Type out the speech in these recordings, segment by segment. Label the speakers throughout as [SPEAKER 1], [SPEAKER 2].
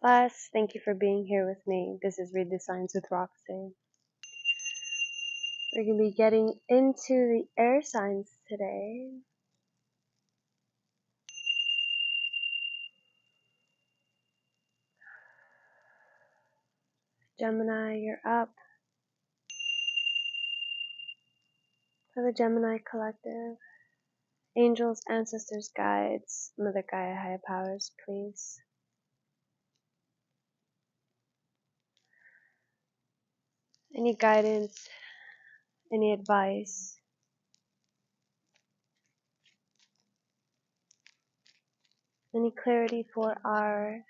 [SPEAKER 1] bless. Thank you for being here with me. This is Read the Signs with Roxy. We're going to be getting into the air signs today. Gemini, you're up. For the Gemini collective, angels, ancestors, guides, Mother Gaia, higher powers, please. Any guidance, any advice, any clarity for our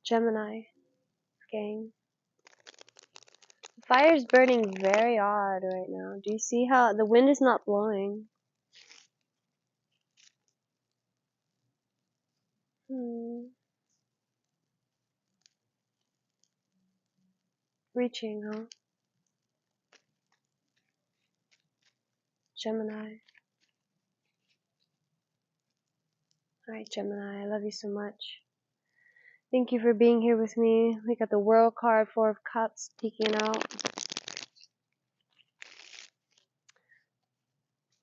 [SPEAKER 1] Gemini gang. The fire is burning very odd right now. Do you see how the wind is not blowing? Reaching, huh? Gemini. Alright, Gemini, I love you so much. Thank you for being here with me. We got the World card, Four of Cups, peeking out.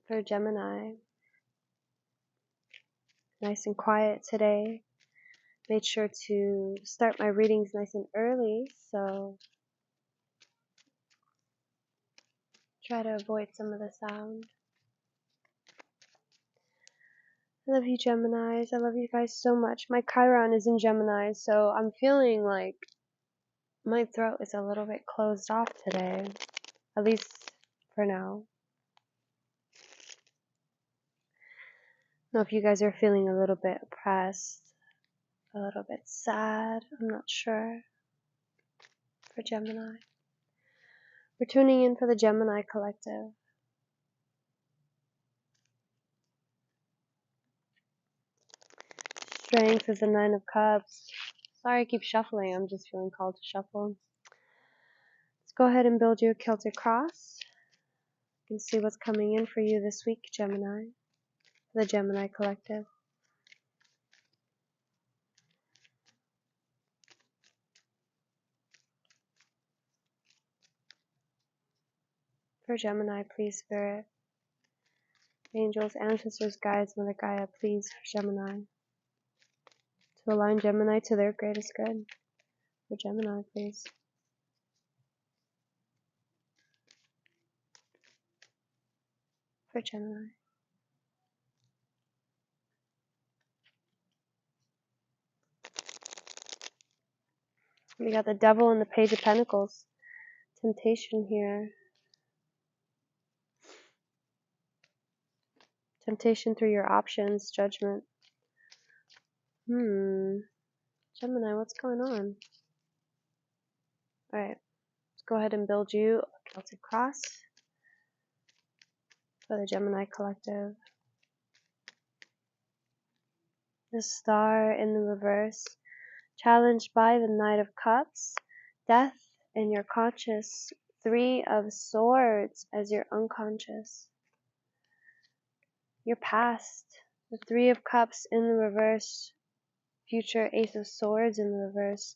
[SPEAKER 1] For Gemini. Nice and quiet today. Made sure to start my readings nice and early, so try to avoid some of the sound. I love you, Geminis. I love you guys so much. My Chiron is in Gemini, so I'm feeling like my throat is a little bit closed off today. At least for now. I don't know if you guys are feeling a little bit oppressed, a little bit sad. I'm not sure. For Gemini. We're tuning in for the Gemini collective. Strength is the Nine of Cups. Sorry I keep shuffling. I'm just feeling called to shuffle. Let's go ahead and build you a Celtic cross. You can see what's coming in for you this week, Gemini. The Gemini collective. For Gemini, please, Spirit. Angels, ancestors, guides, Mother Gaia, please, for Gemini. To align Gemini to their greatest good. For Gemini, please. For Gemini. We got the Devil and the Page of Pentacles. Temptation here. Temptation through your options. Judgment. Gemini, what's going on? Alright. Let's go ahead and build you a Celtic cross. For the Gemini collective. The Star in the reverse. Challenged by the Knight of Cups. Death in your conscious. Three of Swords as your unconscious. Your past. The Three of Cups in the reverse. Future Ace of Swords in the reverse.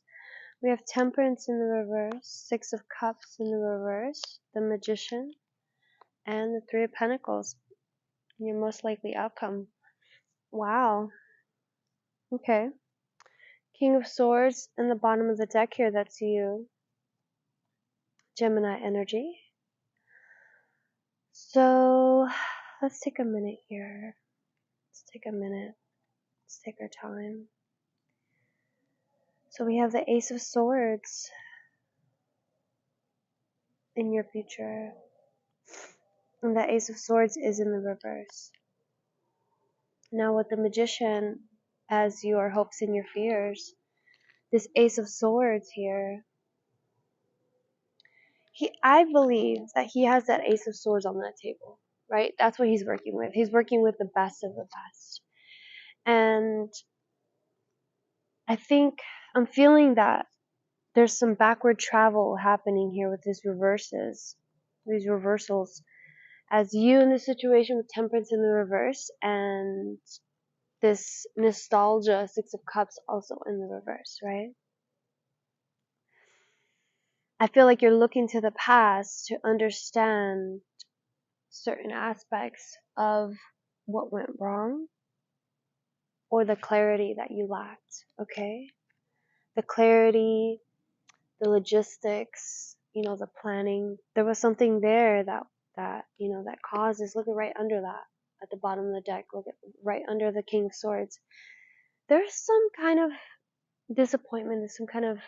[SPEAKER 1] We have Temperance in the reverse. Six of Cups in the reverse. The Magician. And the Three of Pentacles. Your most likely outcome. Wow. Okay. King of Swords in the bottom of the deck here. That's you. Gemini energy. So let's take a minute here. Let's take a minute. Let's take our time. So we have the Ace of Swords in your future. And the Ace of Swords is in the reverse. Now with the Magician as your hopes and your fears, this Ace of Swords here, I believe that he has that Ace of Swords on that table, right? That's what he's working with. He's working with the best of the best. And I think I'm feeling that there's some backward travel happening here with these reversals, as you in this situation with Temperance in the reverse and this nostalgia, Six of Cups also in the reverse, right? I feel like you're looking to the past to understand certain aspects of what went wrong or the clarity that you lacked, okay? The clarity, the logistics, the planning. There was something there that causes, look at right under that, at the bottom of the deck, look at right under the King of Swords. There's some kind of disappointment, there's some kind of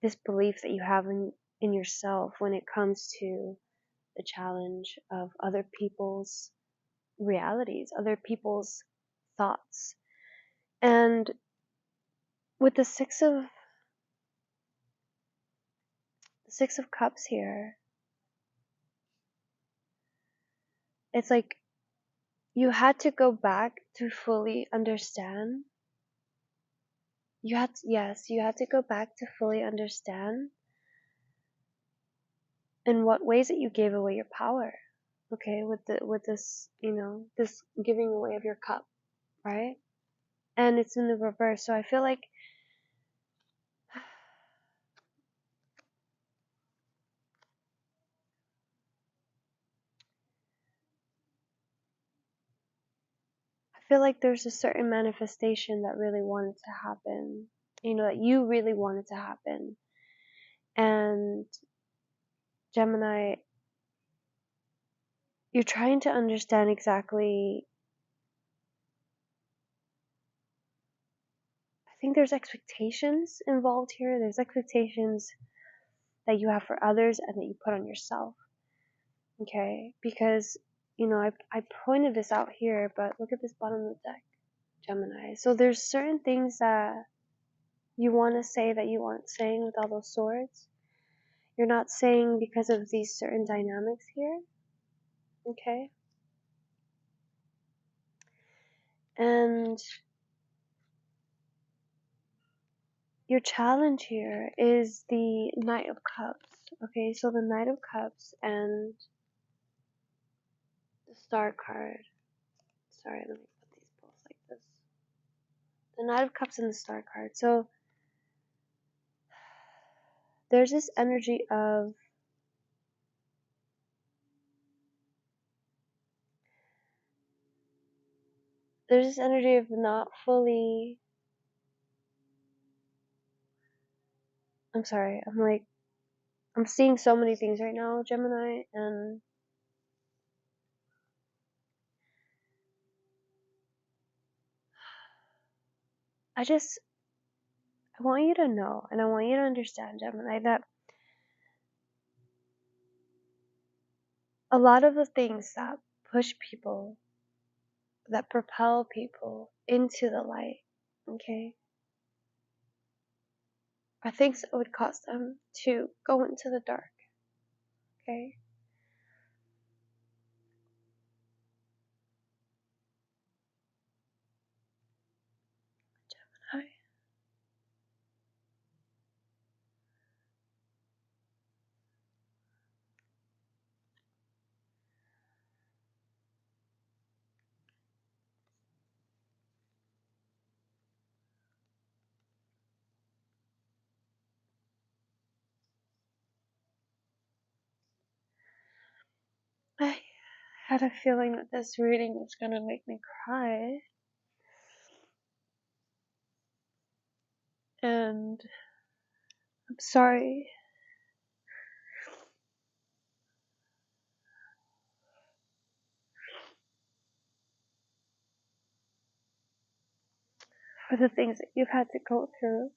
[SPEAKER 1] disbelief that you have in yourself when it comes to the challenge of other people's realities, other people's thoughts. And with the Six of Cups here, it's like you had to go back to fully understand. You had to go back to fully understand in what ways that you gave away your power. Okay, with this, this giving away of your cup, right? And it's in the reverse. So I feel like there's a certain manifestation that really wanted to happen, that you really wanted to happen. And Gemini, you're trying to understand exactly. I think there's expectations involved here. There's expectations that you have for others and that you put on yourself. Okay? Because, I pointed this out here, but look at this bottom of the deck, Gemini. So there's certain things that you want to say that you aren't saying with all those swords. You're not saying because of these certain dynamics here. Okay? And your challenge here is the Knight of Cups. Okay, so the Knight of Cups and the Star card. Sorry, let me put these both like this. The Knight of Cups and the Star card. So there's this energy of not fully. I'm sorry, I'm seeing so many things right now, Gemini, and I want you to know, and I want you to understand, Gemini, that a lot of the things that push people, that propel people into the light, okay, are things that would cause them to go into the dark, okay? Gemini. I had a feeling that this reading was gonna make me cry. And I'm sorry for the things that you've had to go through.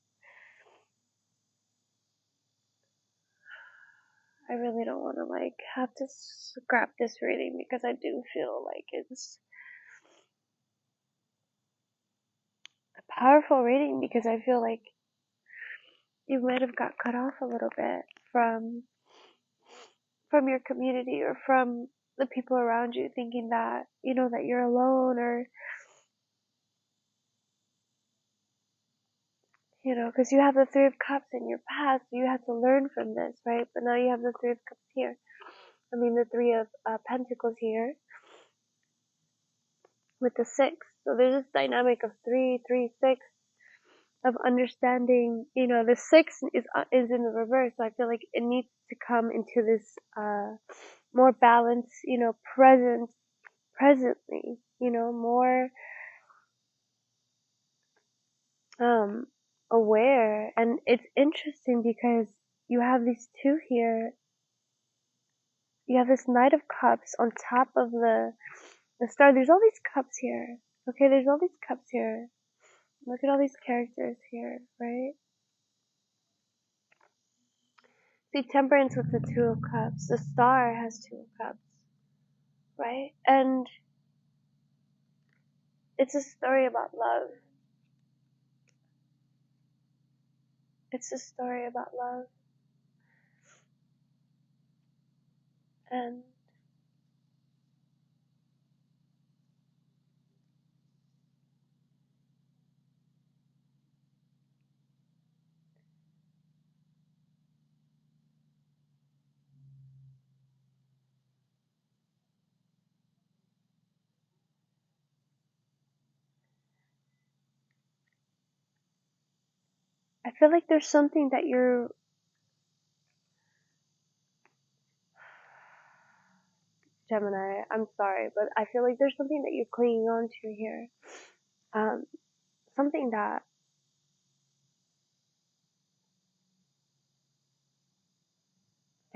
[SPEAKER 1] I really don't want to have to scrap this reading because I do feel like it's a powerful reading, because I feel like you might have got cut off a little bit from your community or from the people around you, thinking that that you're alone, or because you have the Three of Cups in your past, you had to learn from this, right? But now you have the Three of Cups here. I mean, the Three of Pentacles here. with the 6. So there's this dynamic of 3, 3, 6 of understanding. You know, the 6 is in the reverse. So I feel like it needs to come into this more balance. You know, presently. You know, more aware. And it's interesting because you have these 2 here. You have this Knight of Cups on top of the star. There's all these cups here. Okay, there's all these cups here. Look at all these characters here, right? See, Temperance with the 2 of Cups. The star has 2 of Cups, right? And it's a story about love. It's a story about love. And I feel like there's something that you're, Gemini, I'm sorry, but I feel like there's something that you're clinging on to here. Something that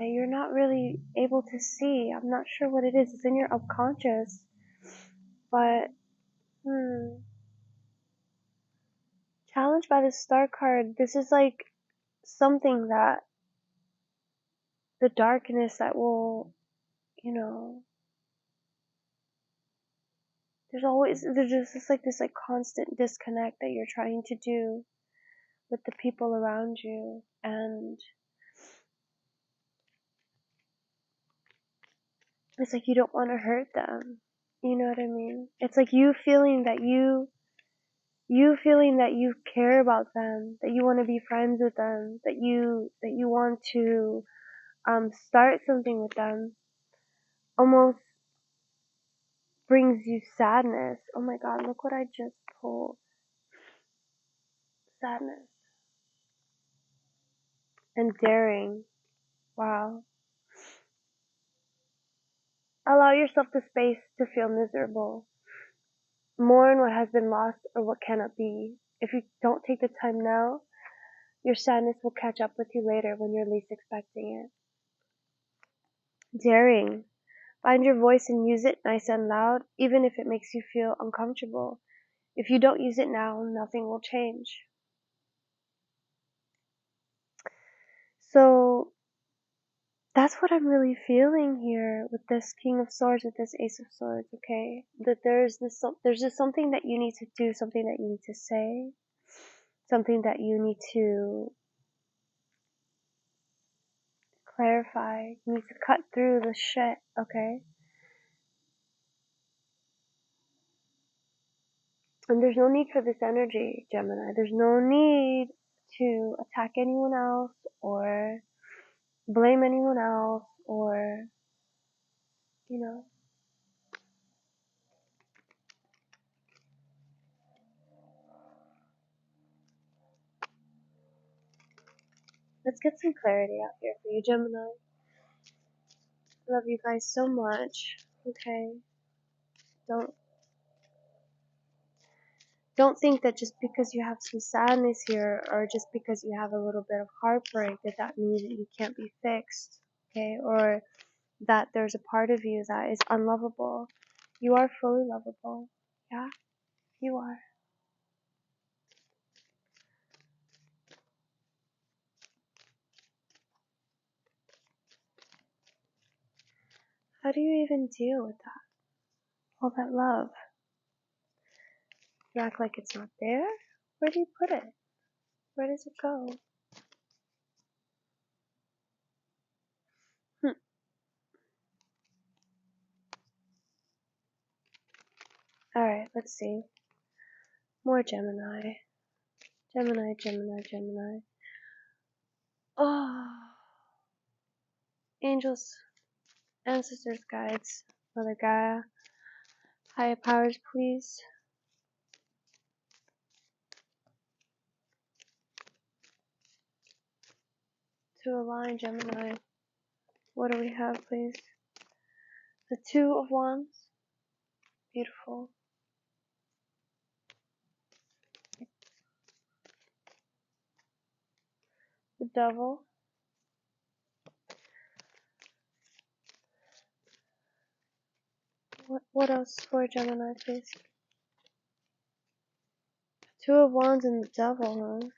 [SPEAKER 1] you're not really able to see. I'm not sure what it is. It's in your unconscious. But, challenged by the star card, this is like something that the darkness that will, you know, there's just this like constant disconnect that you're trying to do with the people around you. And it's like you don't want to hurt them. You know what I mean? It's like you feeling that you care about them, that you want to be friends with them, that you want to start something with them, almost brings you sadness. Oh my god, look what I just pulled. Sadness. And daring. Wow. Allow yourself the space to feel miserable. Mourn what has been lost or what cannot be. If you don't take the time now, your sadness will catch up with you later when you're least expecting it. Daring. Find your voice and use it nice and loud, even if it makes you feel uncomfortable. If you don't use it now, nothing will change. So that's what I'm really feeling here with this King of Swords, with this Ace of Swords, okay? That there's just something that you need to do, something that you need to say, something that you need to clarify. You need to cut through the shit, okay? And there's no need for this energy, Gemini. There's no need to attack anyone else or blame anyone else or, you know. Let's get some clarity out here for you, Gemini. I love you guys so much, okay? Don't think that just because you have some sadness here or just because you have a little bit of heartbreak that means that you can't be fixed, okay? Or that there's a part of you that is unlovable. You are fully lovable. Yeah, you are. How do you even deal with that? All that love. You act like it's not there? Where do you put it? Where does it go? Alright, let's see. More Gemini. Gemini, Gemini, Gemini. Oh. Angels, ancestors, guides, Mother Gaia. Higher powers, please. To align, Gemini. What do we have, please? The Two of Wands. Beautiful. The Devil. What else for Gemini, please? Two of Wands and the Devil, huh?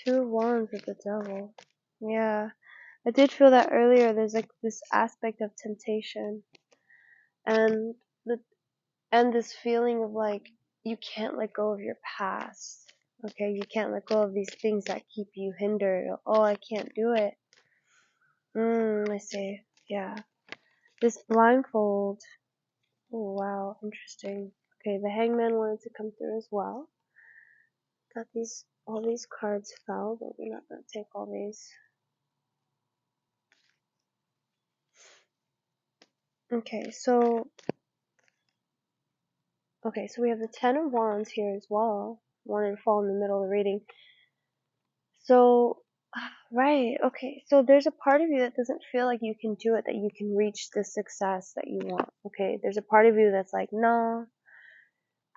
[SPEAKER 1] Two of Wands with the Devil. Yeah. I did feel that earlier. There's like this aspect of temptation. And the and this feeling of like you can't let go of your past. Okay, you can't let go of these things that keep you hindered. Oh, I can't do it. I see. Yeah. This blindfold. Oh, wow, interesting. Okay, the Hangman wanted to come through as well. Got all these cards fell, but we're not gonna take all these. Okay, so we have the Ten of Wands here as well. Wanted to fall in the middle of the reading. So, right, okay. So there's a part of you that doesn't feel like you can do it, that you can reach the success that you want. Okay, there's a part of you that's like, no,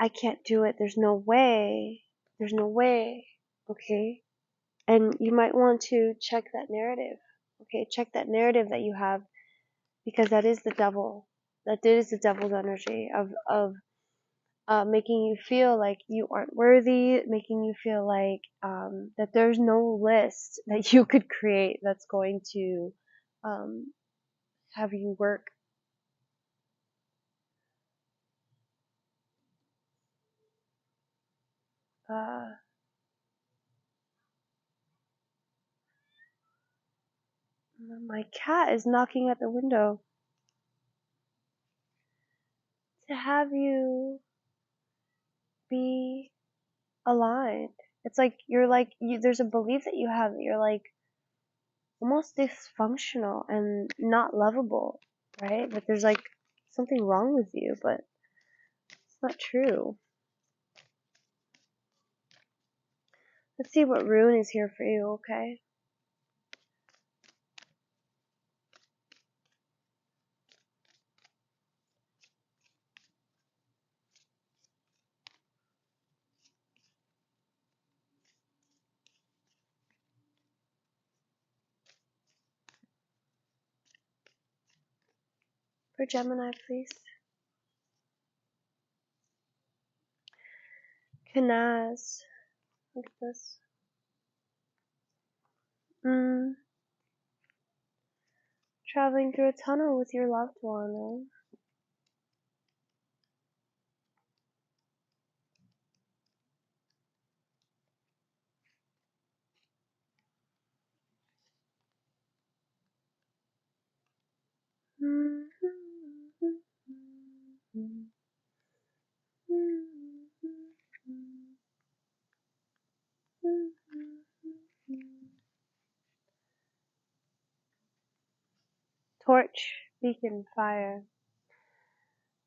[SPEAKER 1] I can't do it. There's no way. There's no way. Okay, and you might want to check that narrative. Okay, check that narrative that you have, because that is the devil. That is the devil's energy of making you feel like you aren't worthy, making you feel like that there's no list that you could create that's going to have you work. My cat is knocking at the window. To have you be aligned. It's like there's a belief that you have that you're like almost dysfunctional and not lovable, right? That there's like something wrong with you, but it's not true. Let's see what rune is here for you, okay? For Gemini, please. Kanaz. Look at this. Traveling through a tunnel with your loved one. Torch, beacon, fire.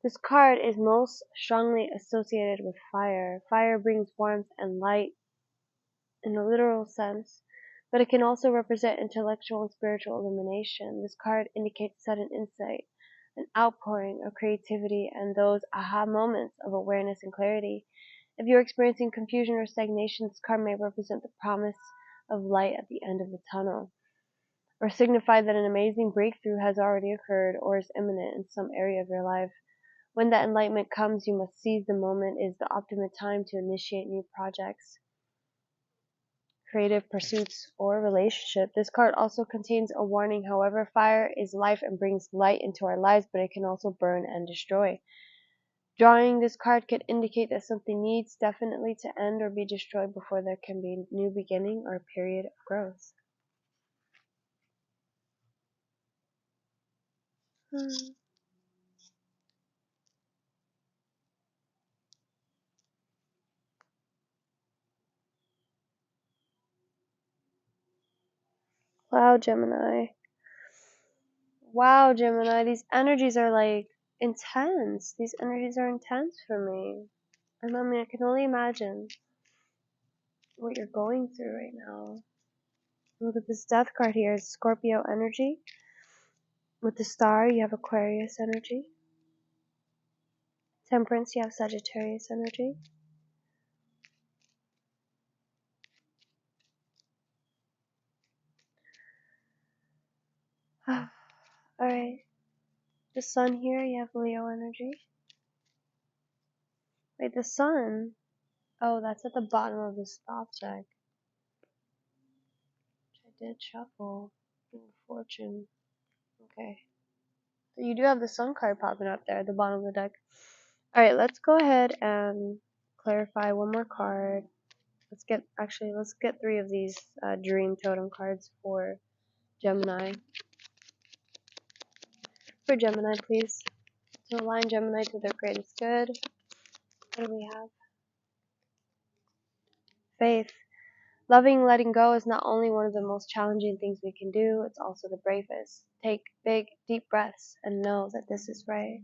[SPEAKER 1] This card is most strongly associated with fire. Fire brings warmth and light in the literal sense, but it can also represent intellectual and spiritual illumination. This card indicates sudden insight, an outpouring of creativity, and those aha moments of awareness and clarity. If you're experiencing confusion or stagnation, this card may represent the promise of light at the end of the tunnel, or signify that an amazing breakthrough has already occurred or is imminent in some area of your life. When that enlightenment comes, you must seize the moment. It is the optimum time to initiate new projects, creative pursuits, or relationship. This card also contains a warning. However, fire is life and brings light into our lives, but it can also burn and destroy. Drawing this card could indicate that something needs definitely to end or be destroyed before there can be a new beginning or a period of growth. Cloud Gemini. Wow, Gemini, these energies are like intense. These energies are intense for me. And I mean, I can only imagine what you're going through right now. Look at this Death card here. It's Scorpio energy. With the Star, you have Aquarius energy. Temperance, you have Sagittarius energy. Alright. The Sun here, you have Leo energy. Wait, the Sun? Oh, that's at the bottom of the stop deck. Which I did shuffle. Fortune. Okay. So you do have the Sun card popping up there at the bottom of the deck. Alright, let's go ahead and clarify one more card. Let's get 3 of these Dream Totem cards for Gemini. For Gemini, please. To align Gemini to their greatest good. What do we have? Faith. Loving and letting go is not only one of the most challenging things we can do, it's also the bravest. Take big, deep breaths and know that this is right.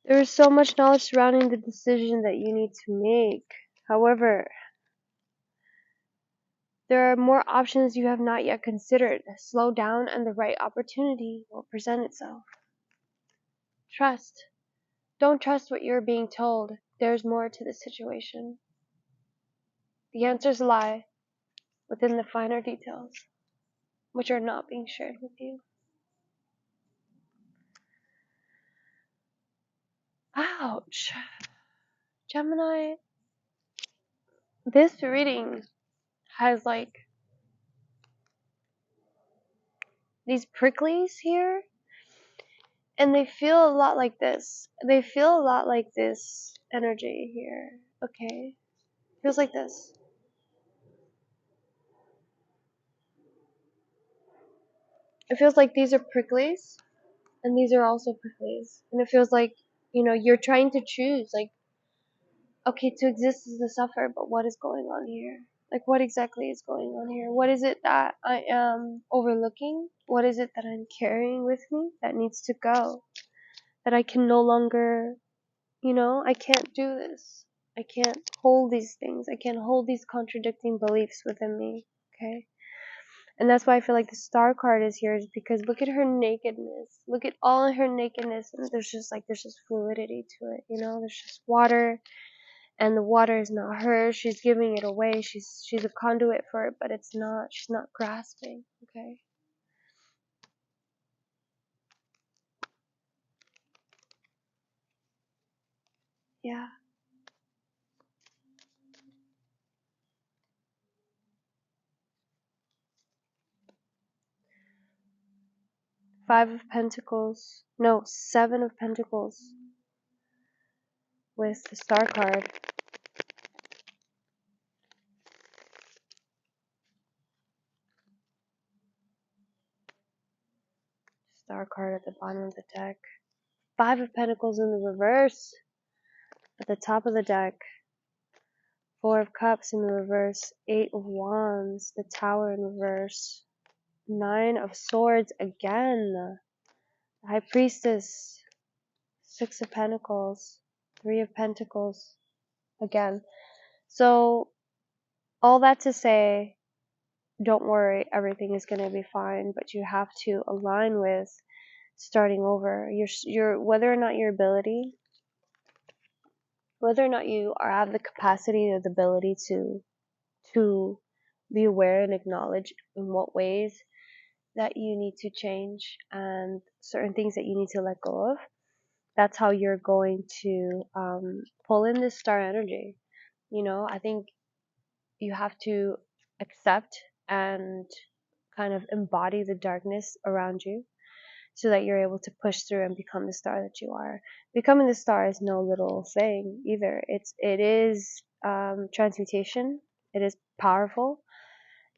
[SPEAKER 1] There is so much knowledge surrounding the decision that you need to make. However, there are more options you have not yet considered. Slow down and the right opportunity will present itself. Trust. Don't trust what you're being told. There's more to the situation. The answers lie within the finer details, which are not being shared with you. Ouch. Gemini, this reading has like these pricklies here, and they feel a lot like this. They feel a lot like this energy here. Okay. Feels like this. It feels like these are pricklies, and these are also pricklies. And it feels like, you're trying to choose, like, okay, to exist is to suffer, but what is going on here? Like, what exactly is going on here? What is it that I am overlooking? What is it that I'm carrying with me that needs to go? That I can no longer, I can't do this. I can't hold these things. I can't hold these contradicting beliefs within me, okay? And that's why I feel like the Star card is here, is because look at her nakedness. Look at all her nakedness, and there's just fluidity to it, There's just water, and the water is not her. She's giving it away. She's a conduit for it, but it's not. She's not grasping, okay? Yeah. Five of Pentacles. No, Seven of Pentacles with the Star card. Star card at the bottom of the deck. Five of Pentacles in the reverse at the top of the deck. Four of Cups in the reverse. Eight of Wands. The Tower in reverse. Nine of Swords again. The High Priestess. Six of Pentacles. Three of Pentacles again. So, all that to say, don't worry, everything is going to be fine, but you have to align with starting over. Whether or not you have the capacity or the ability to be aware and acknowledge in what ways that you need to change and certain things that you need to let go of. That's how you're going to pull in this star energy. I think you have to accept and kind of embody the darkness around you so that you're able to push through and become the star that you are. Becoming the star is no little thing either. It is transmutation. It is powerful,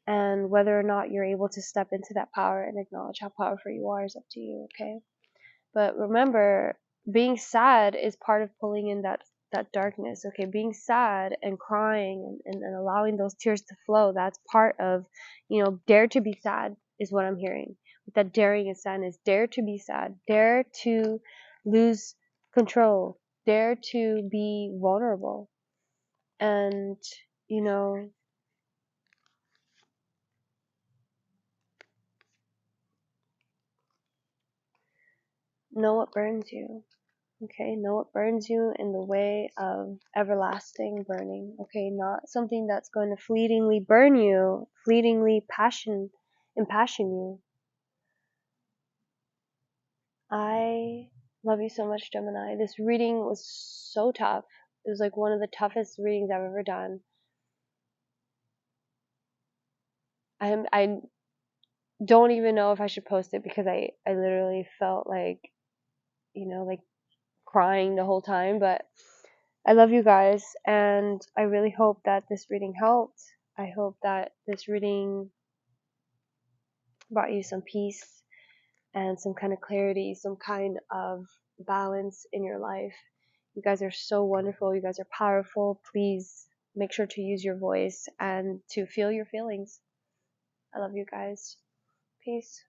[SPEAKER 1] and whether or not you're able to step into that power and acknowledge how powerful you are is up to you. Okay, but remember, being sad is part of pulling in that darkness. Okay, being sad and crying and allowing those tears to flow, that's part of, dare to be sad is what I'm hearing. That daring and sadness, dare to be sad, dare to lose control, dare to be vulnerable, and know what burns you. Okay, know what burns you in the way of everlasting burning. Okay, not something that's going to fleetingly burn you, fleetingly impassion you. I love you so much, Gemini. This reading was so tough. It was like one of the toughest readings I've ever done. I don't even know if I should post it because I literally felt like, like crying the whole time, but I love you guys, and I really hope that this reading helped. I hope that this reading brought you some peace and some kind of clarity, some kind of balance in your life. You guys are so wonderful. You guys are powerful. Please make sure to use your voice and to feel your feelings. I love you guys. Peace.